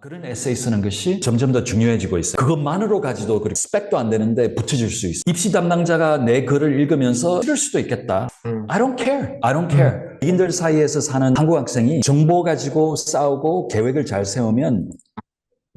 그런 에세이 쓰는 것이 점점 더 중요해지고 있어요. 그것만으로 가지도 그렇게 스펙도 안 되는데 붙여줄 수 있어요. 입시 담당자가 내 글을 읽으면서 싫을 수도 있겠다. I don't care. I don't care. 백인들 사이에서 사는 한국 학생이 정보 가지고 싸우고 계획을 잘 세우면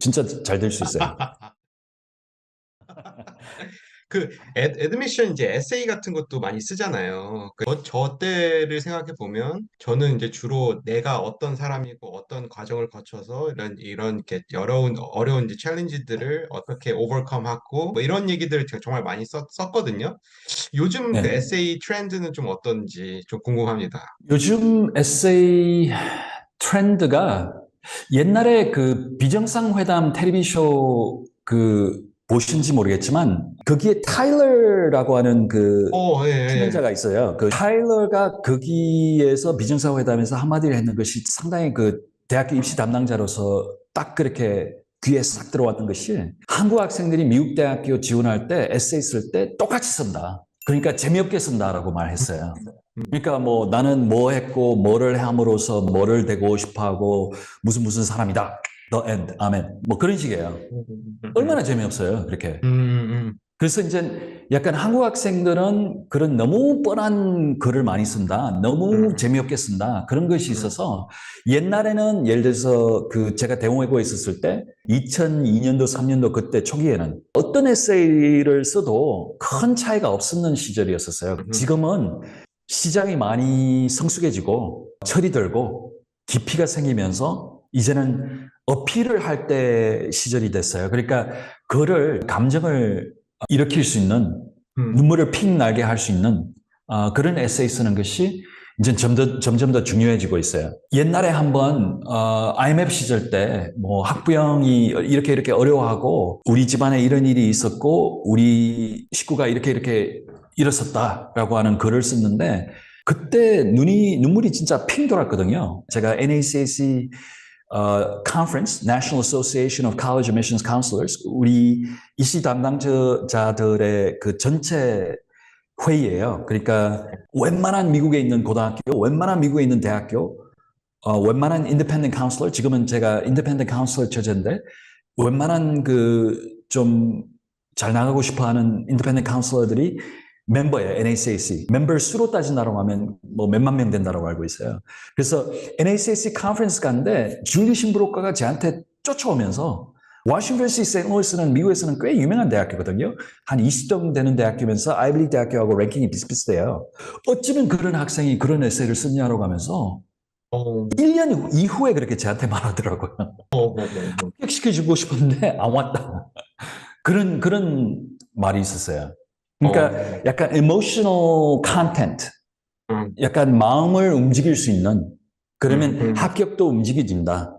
진짜 잘 될 수 있어요. 그 애드미션 이제 에세이 같은 것도 많이 쓰잖아요. 저 때를 생각해 보면 저는 이제 주로 내가 어떤 사람이고 어떤 과정을 거쳐서 이런 이렇게 어려운 이제 챌린지들을 어떻게 오버컴하고 뭐 이런 얘기들을 제가 정말 많이 썼거든요. 요즘 그 네. 에세이 트렌드는 좀 어떤지 좀 궁금합니다. 요즘 에세이 트렌드가 옛날에 그 비정상회담 텔레비쇼 그 보신지 모르겠지만 거기에 타일러라고 하는 그 예, 예. 출연자가 있어요. 그 타일러가 거기에서 비정상회담에서 한마디를 했는 것이 상당히 그 대학교 입시 담당자로서 딱 그렇게 귀에 싹 들어왔던 것이 한국 학생들이 미국 대학교 지원할 때 에세이 쓸 때 똑같이 쓴다. 그러니까 재미없게 쓴다라고 말했어요. 그러니까 뭐 나는 뭐 했고 뭐를 함으로써 뭐를 되고 싶어 하고 무슨 사람이다. The end. 아멘. 뭐 그런 식이에요. 얼마나 재미없어요. 그렇게. 그래서 이제 약간 한국 학생들은 그런 너무 뻔한 글을 많이 쓴다. 너무 재미없게 쓴다. 그런 것이 있어서 옛날에는 예를 들어서 그 제가 대공외고에 있었을 때 2002년도, 3년도 그때 초기에는 어떤 에세이를 써도 큰 차이가 없었는 시절이었었어요. 지금은 시장이 많이 성숙해지고 철이 들고 깊이가 생기면서 이제는 어필을 할 때 시절이 됐어요. 그러니까 그를 감정을 일으킬 수 있는 눈물을 픽 나게 할 수 있는 그런 에세이 쓰는 것이 이제 점점 더 중요해지고 있어요. 옛날에 한번 IMF 시절 때 뭐 학부형이 이렇게 어려워하고 우리 집안에 이런 일이 있었고 우리 식구가 이렇게 일었었다라고 하는 글을 썼는데 그때 눈물이 진짜 핑 돌았거든요. 제가 NACAC conference, National Association of College Admissions Counselors, 우리 이시 담당자들의 그 전체 회의예요. 그러니까 웬만한 미국에 있는 고등학교, 웬만한 미국에 있는 대학교, 웬만한 independent counselor, 지금은 제가 independent counselor 처제인데, 웬만한 그 좀 잘 나가고 싶어 하는 independent counselor들이 멤버예요, NACAC. 멤버 수로 따진다고 하면 뭐 몇만 명 된다고 알고 있어요. 그래서 NACAC 컨퍼런스 갔는데 줄리 신브로커가 저한테 쫓아오면서 워싱턴 시 세인트루이스는 미국에서는 꽤 유명한 대학교거든요. 한 20등 되는 대학교면서 아이비리 대학교하고 랭킹이 비슷비슷해요. 어쩌면 그런 학생이 그런 에세이를 썼냐고 하면서 어, 1년 이후에 그렇게 저한테 말하더라고요. 합격시켜주고 싶은데 안 왔다. 그런 말이 있었어요. 그러니까 약간 emotional content, 약간 마음을 움직일 수 있는, 그러면 합격도 움직여진다.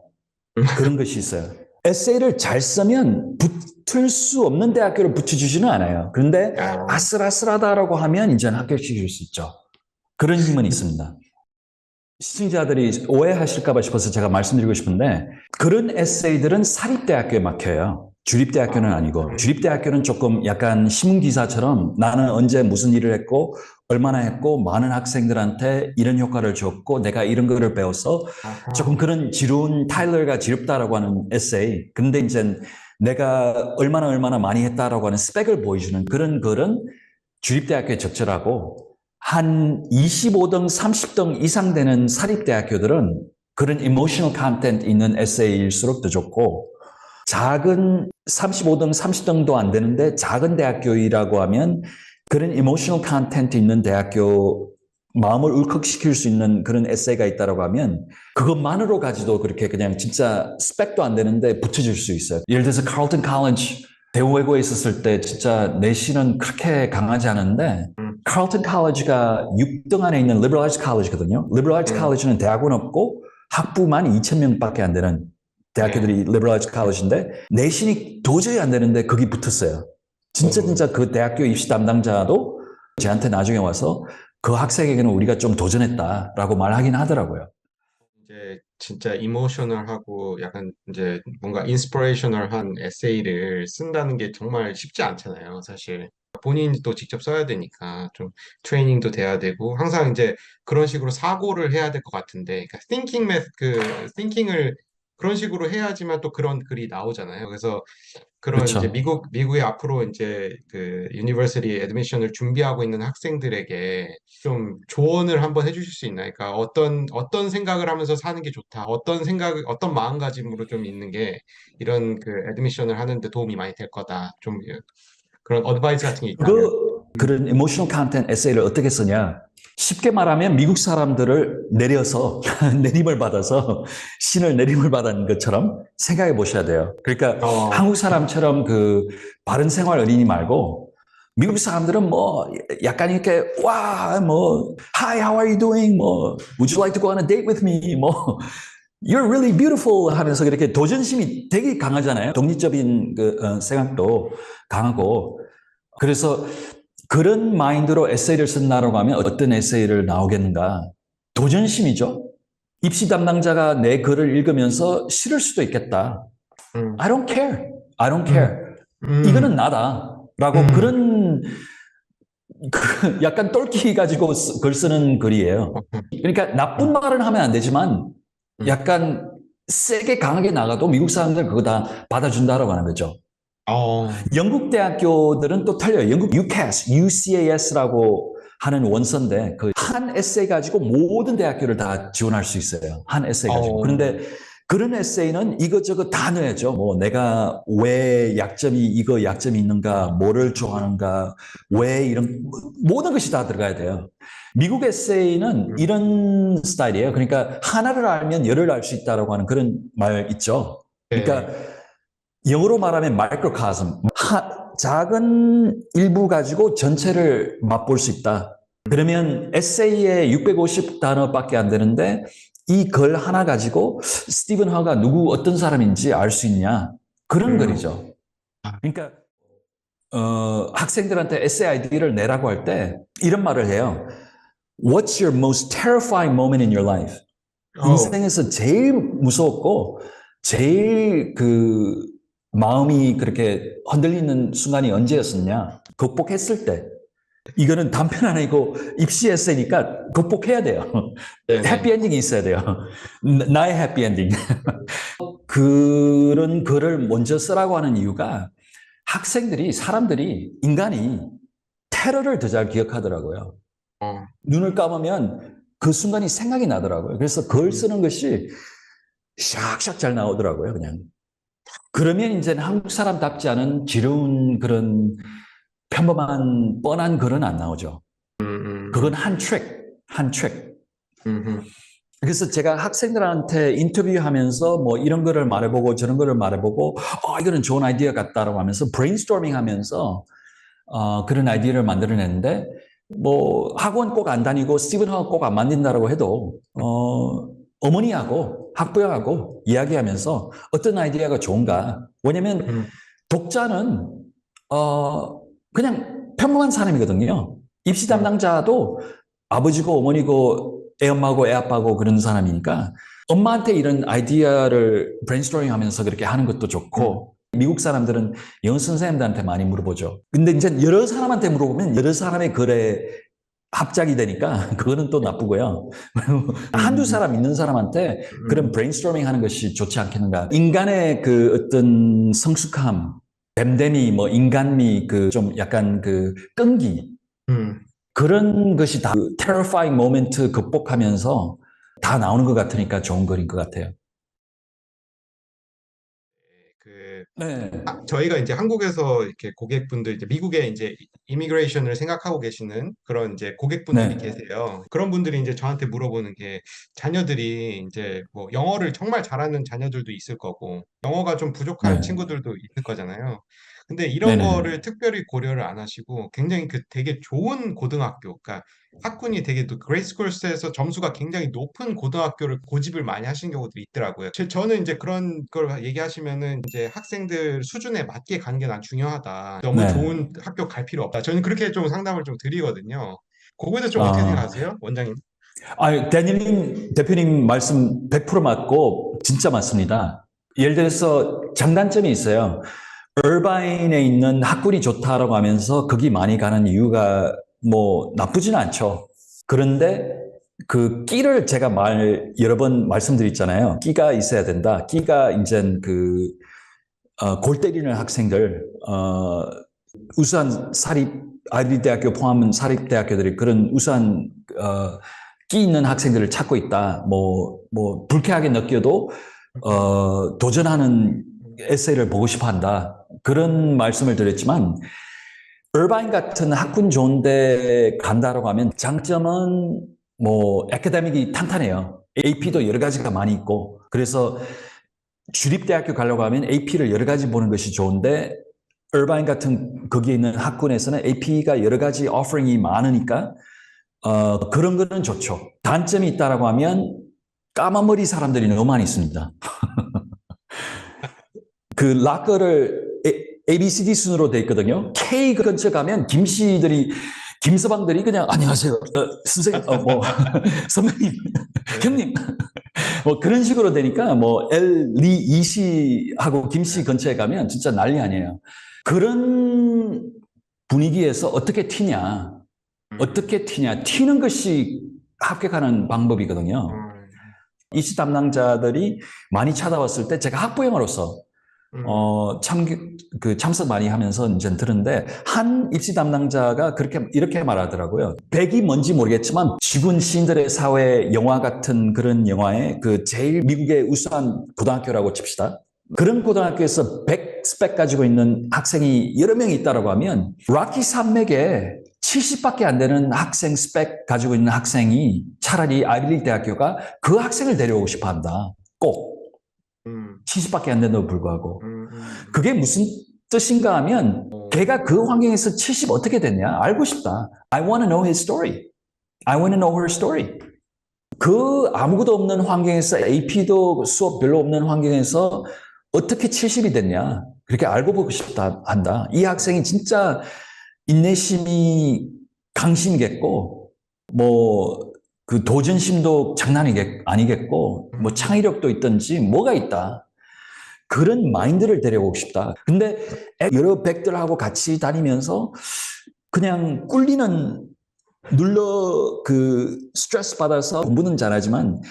그런 것이 있어요. 에세이를 잘 쓰면 붙을 수 없는 대학교를 붙여주지는 않아요. 그런데 아슬아슬하다라고 하면 이제는 합격시킬 수 있죠. 그런 힘은 있습니다. 시청자들이 오해하실까봐 싶어서 제가 말씀드리고 싶은데 그런 에세이들은 사립대학교에 막혀요. 주립대학교는 아니고 주립대학교는 조금 약간 신문기사처럼 나는 언제 무슨 일을 했고 얼마나 했고 많은 학생들한테 이런 효과를 줬고 내가 이런 거를 배워서 조금 그런 지루한 타일러가 지겹다라고 하는 에세이. 근데 이제 내가 얼마나 많이 했다라고 하는 스펙을 보여주는 그런 글은 주립대학교에 적절하고 한 25등, 30등 이상 되는 사립대학교들은 그런 이모셔널 컨텐트 있는 에세이일수록 더 좋고 작은 35등, 30등도 안 되는데 작은 대학교이라고 하면 그런 이모셔널 컨텐트 있는 대학교 마음을 울컥시킬 수 있는 그런 에세이가 있다고 하면 그것만으로 가지도 그렇게 그냥 진짜 스펙도 안 되는데 붙여줄 수 있어요. 예를 들어서 카를튼 칼리지 대우외고에 있었을 때 진짜 내신은 그렇게 강하지 않은데 카를튼 칼리지가 6등 안에 있는 리버럴 아츠 칼리지거든요. 리버럴 아츠 칼리지는 대학원 없고 학부만 2,000명밖에 안 되는 대학교들이 리버럴 아츠 칼리지인데 내신이 도저히 안 되는데 거기 붙었어요. 진짜 그 대학교 입시 담당자도 저한테 나중에 와서 그 학생에게는 우리가 좀 도전했다라고 말하긴 하더라고요. 이제 진짜 이모셔널하고 약간 이제 뭔가 인스피레이셔널한 에세이를 쓴다는 게 정말 쉽지 않잖아요, 사실. 본인이 또 직접 써야 되니까 좀 트레이닝도 돼야 되고 항상 이제 그런 식으로 사고를 해야 될 것 같은데, 그러니까 띵킹을 그런 식으로 해야지만 또 그런 글이 나오잖아요. 그래서 그런 이제 그렇죠. 미국의 앞으로 이제 그 유니버시티 애드미션을 준비하고 있는 학생들에게 좀 조언을 한번 해주실 수 있나요? 그러니까 어떤 생각을 하면서 사는 게 좋다. 어떤 마음가짐으로 좀 있는 게 이런 그 애드미션을 하는데 도움이 많이 될 거다. 좀 그런 어드바이스 같은 게 있다면. 그런 이모셔널 컨텐트 에세이를 어떻게 쓰냐? 쉽게 말하면 미국 사람들을 내려서 내림을 받아서 신을 내림을 받은 것처럼 생각해 보셔야 돼요. 그러니까 어, 한국 사람처럼 그 바른 생활 어린이 말고 미국 사람들은 뭐 약간 이렇게 와 뭐 Hi, how are you doing? 뭐 Would you like to go on a date with me? 뭐 You're really beautiful 하면서 이렇게 도전심이 되게 강하잖아요. 독립적인 생각도 강하고 그래서 그런 마인드로 에세이를 쓴다라고 하면 어떤 에세이를 나오겠는가? 도전심이죠. 입시 담당자가 내 글을 읽으면서 싫을 수도 있겠다. 음, I don't care. I don't 음, care. 이거는 음, 나다. 라고 음, 그런 약간 똘끼 가지고 글 쓰는 글이에요. 그러니까 나쁜 음, 말은 하면 안 되지만 음. 약간 세게 강하게 나가도 미국 사람들 그거 다 받아준다라고 하는 거죠. 어, 영국 대학교들은 또 틀려요. 영국 UCAS, UCAS라고 하는 원서인데 그 한 에세이 가지고 모든 대학교를 다 지원할 수 있어요. 한 에세이 가지고. 어, 그런데 그런 에세이는 이것저것 다 넣어야죠. 뭐 내가 왜 이거 약점이 있는가, 뭐를 좋아하는가, 왜 이런 모든 것이 다 들어가야 돼요. 미국 에세이는 음, 이런 스타일이에요. 그러니까 하나를 알면 열을 알 수 있다라고 하는 그런 말 있죠. 그러니까 네. 영어로 말하면 마이크로카즘, 작은 일부 가지고 전체를 맛볼 수 있다. 그러면 에세이에 650단어밖에 안 되는데 이 글 하나 가지고 스티븐 하가 누구 어떤 사람인지 알 수 있냐? 그런 음, 글이죠. 그러니까 학생들한테 에세이 아이디를 내라고 할 때 이런 말을 해요. What's your most terrifying moment in your life? 어, 인생에서 제일 무섭고 제일 마음이 그렇게 흔들리는 순간이 언제였었냐? 극복했을 때. 이거는 단편 아니고 입시 에세이니까 극복해야 돼요. 네네. 해피엔딩이 있어야 돼요. 나의 해피엔딩. 그런 글을 먼저 쓰라고 하는 이유가 사람들이, 인간이 테러를 더 잘 기억하더라고요. 어, 눈을 감으면 그 순간이 생각이 나더라고요. 그래서 글 음, 쓰는 것이 샥샥 잘 나오더라고요, 그냥. 그러면 이제는 한국 사람답지 않은 지루운 그런 평범한 뻔한 글은 안 나오죠. 그건 음, 한 트릭, 한 트릭. 음. 그래서 제가 학생들한테 인터뷰하면서 뭐 이런 거를 말해보고 저런 거를 말해보고 이거는 좋은 아이디어 같다라고 하면서 브레인스토밍 하면서 그런 아이디어를 만들어냈는데 뭐 학원 꼭 안 다니고 스티븐 학원 꼭 안 만든다라고 해도 어머니하고 학부형하고 이야기하면서 어떤 아이디어가 좋은가. 왜냐면 음, 독자는 그냥 평범한 사람이거든요. 입시 음, 담당자도 아버지고 어머니고 애 엄마고 애 아빠고 그런 사람이니까 엄마한테 이런 아이디어를 브레인스토밍 하면서 그렇게 하는 것도 음, 좋고 미국 사람들은 영어 선생님들한테 많이 물어보죠. 근데 이제 여러 사람한테 물어보면 여러 사람의 글에 합작이 되니까 그거는 또 나쁘고요. 한두 음, 사람 있는 사람한테 그런 음, 브레인스토밍 하는 것이 좋지 않겠는가. 인간의 그 어떤 성숙함, 댐댐이 뭐 인간미 그 좀 약간 그 끈기 음. 그런 것이 다 terrifying 모멘트 극복하면서 다 나오는 것 같으니까 좋은 글인 것 같아요. 그 네. 저희가 이제 한국에서 이렇게 고객분들 이제 미국에 이제 이미그레이션을 생각하고 계시는 그런 이제 고객분들이 네. 계세요. 그런 분들이 이제 저한테 물어보는 게 자녀들이 이제 뭐 영어를 정말 잘하는 자녀들도 있을 거고 영어가 좀 부족한 네. 친구들도 있을 거잖아요. 근데 이런 네네네. 거를 특별히 고려를 안 하시고 굉장히 그 되게 좋은 고등학교, 그러니까 학군이 되게 그레이스쿨스에서 점수가 굉장히 높은 고등학교를 고집을 많이 하시는 경우들이 있더라고요. 저는 이제 그런 걸 얘기하시면은 이제 학생들 수준에 맞게 가는 게 난 중요하다. 너무 네. 좋은 학교 갈 필요 없다. 저는 그렇게 좀 상담을 좀 드리거든요. 그거에 대해서 좀 어떻게 아, 생각하세요, 원장님? 데니님 대표님 말씀 100% 맞고 진짜 맞습니다. 예를 들어서 장단점이 있어요. 얼바인에 있는 학군이 좋다라고 하면서 거기 많이 가는 이유가 뭐 나쁘진 않죠. 그런데 그 끼를 제가 여러 번 말씀드렸잖아요. 끼가 있어야 된다. 끼가 이제 골 때리는 학생들, 우수한 아이비 대학교 포함한 사립대학교들이 그런 우수한, 끼 있는 학생들을 찾고 있다. 불쾌하게 느껴도, 도전하는 에세이를 보고 싶어 한다. 그런 말씀을 드렸지만, 얼바인 같은 학군 좋은데 간다라고 하면 장점은 애카데믹이 탄탄해요. AP도 여러 가지가 많이 있고, 그래서 주립대학교 가려고 하면 AP를 여러 가지 보는 것이 좋은데, 얼바인 같은 거기에 있는 학군에서는 AP가 여러 가지 오퍼링이 많으니까, 그런 거는 좋죠. 단점이 있다라고 하면 까만 머리 사람들이 너무 많이 있습니다. 그 락커를 ABCD 순으로 돼 있거든요. K 근처 가면 김서방들이 그냥 안녕하세요, 선생님, 선배님, 형님, 그런 식으로 되니까 L, 이씨 하고 김씨 근처에 가면 진짜 난리 아니에요. 그런 분위기에서 어떻게 튀냐? 튀는 것이 합격하는 방법이거든요. 입시 담당자들이 많이 찾아왔을 때 제가 학부형으로서 참석 많이 하면서 이제 들은데 한 입시 담당자가 이렇게 말하더라고요. 백이 뭔지 모르겠지만 죽은 시인들의 사회 영화 같은 그런 영화에 제일 미국의 우수한 고등학교라고 칩시다. 그런 고등학교에서 100 스펙 가지고 있는 학생이 여러 명이 있다고 하면 락키 산맥에 70밖에 안 되는 학생 스펙 가지고 있는 학생이 차라리 아이비리그 대학교가 그 학생을 데려오고 싶어 한다. 꼭. 70밖에 안 된다고 불구하고. 그게 무슨 뜻인가 하면 걔가 그 환경에서 70 어떻게 됐냐? 알고 싶다. I want to know his story. I want to know her story. 그 아무것도 없는 환경에서 AP도 수업 별로 없는 환경에서 어떻게 70이 됐냐? 그렇게 알고 보고 싶다 한다. 이 학생이 진짜 인내심이 강심이겠고, 그 도전심도 장난이 아니겠고, 창의력도 있든지 뭐가 있다. 그런 마인드를 데려오고 싶다. 근데 여러 백들하고 같이 다니면서 그냥 스트레스 받아서 공부는 잘하지만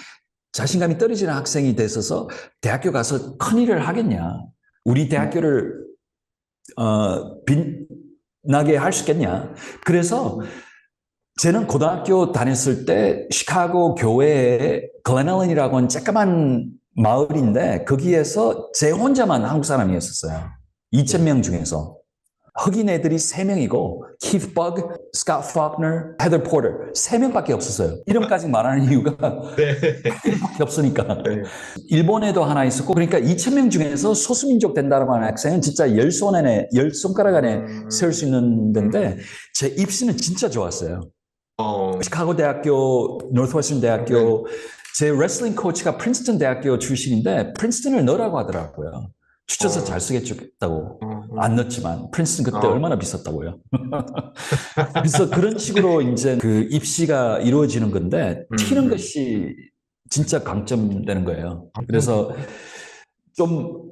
자신감이 떨어지는 학생이 됐어서 대학교 가서 큰일을 하겠냐. 우리 대학교를, 빛나게 할 수 있겠냐. 그래서 저는 고등학교 다녔을 때 시카고 교회에 글렌앨런이라고 하는 쬐까만 마을인데 거기에서 제 혼자만 한국 사람이었었어요. 2,000명 중에서. 흑인 애들이 3명이고 키스 버그, 스콧 포크너, 헤더 포터 3명밖에 없었어요. 이름까지 말하는 이유가 이름밖에 없으니까. 네. 일본에도 하나 있었고 그러니까 2,000명 중에서 소수민족 된다고 하는 학생은 진짜 10손가락 안에 세울 수 있는 데인데 제 입시는 진짜 좋았어요. 시카고 대학교, 노스웨스턴 대학교, 제 레슬링 코치가 프린스턴 대학교 출신인데 프린스턴을 넣으라고 하더라고요. 추천서 잘 쓰겠다고. 안 넣었지만 프린스턴 그때 얼마나 비쌌다고요. 그래서 그런 식으로 이제 그 입시가 이루어지는 건데 튀는 것이 진짜 강점되는 거예요. 그래서 좀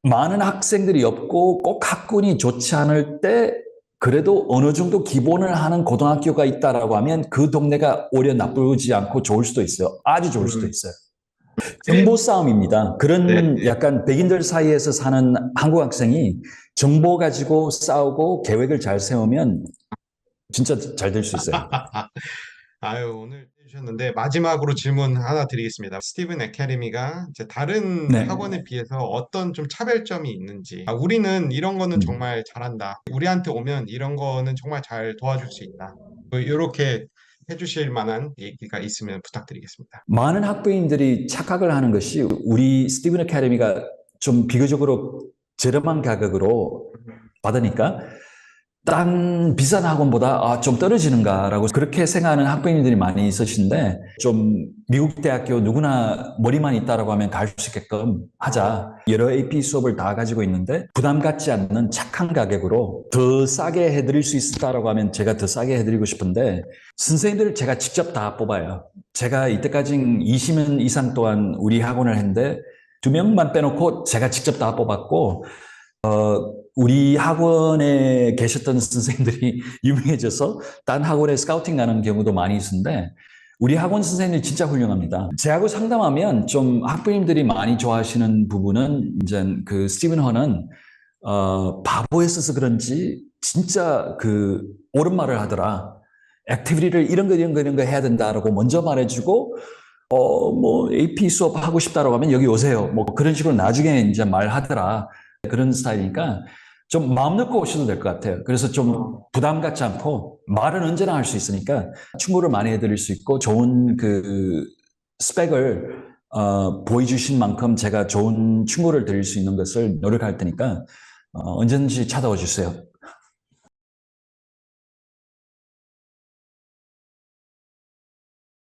많은 학생들이 없고 꼭 학군이 좋지 않을 때 그래도 어느 정도 기본을 하는 고등학교가 있다라고 하면 그 동네가 오히려 나쁘지 않고 좋을 수도 있어요. 아주 좋을 수도 있어요. 정보 싸움입니다. 그런 약간 백인들 사이에서 사는 한국 학생이 정보 가지고 싸우고 계획을 잘 세우면 진짜 잘 될 수 있어요. 아유, 오늘 해주셨는데 마지막으로 질문 하나 드리겠습니다. 스티븐 애카데미가 이제 다른 네. 학원에 비해서 어떤 좀 차별점이 있는지. 우리는 이런 거는 정말 잘한다. 우리한테 오면 이런 거는 정말 잘 도와줄 수 있다. 이렇게 해주실 만한 얘기가 있으면 부탁드리겠습니다. 많은 학부인들이 착각을 하는 것이 우리 스티븐 애카데미가 좀 비교적으로 저렴한 가격으로 받으니까 딴 비싼 학원보다 좀 떨어지는가라고 그렇게 생각하는 학부모님들이 많이 있으신데 좀 미국 대학교 누구나 머리만 있다라고 하면 갈 수 있게끔 하자. 여러 AP 수업을 다 가지고 있는데 부담 갖지 않는 착한 가격으로 더 싸게 해드릴 수 있다라고 하면 제가 더 싸게 해드리고 싶은데 선생님들을 제가 직접 다 뽑아요. 제가 이때까지 20년 이상 동안 우리 학원을 했는데 2명만 빼놓고 제가 직접 다 뽑았고 우리 학원에 계셨던 선생님들이 유명해져서 딴 학원에 스카우팅 가는 경우도 많이 있는데 우리 학원 선생님이 진짜 훌륭합니다. 제하고 상담하면 좀 학부모님들이 많이 좋아하시는 부분은 이제 그 스티븐 허는 바보였어서 그런지 진짜 그 옳은 말을 하더라. 액티비티를 이런 거 해야 된다라고 먼저 말해주고 뭐 AP 수업 하고 싶다라고 하면 여기 오세요. 뭐 그런 식으로 나중에 이제 말하더라. 그런 스타일이니까 좀 마음 놓고 오셔도 될 것 같아요. 그래서 좀 부담 갖지 않고 말은 언제나 할 수 있으니까 충고를 많이 해드릴 수 있고 좋은 그 스펙을 보여주신 만큼 제가 좋은 충고를 드릴 수 있는 것을 노력할 테니까 언제든지 찾아와 주세요.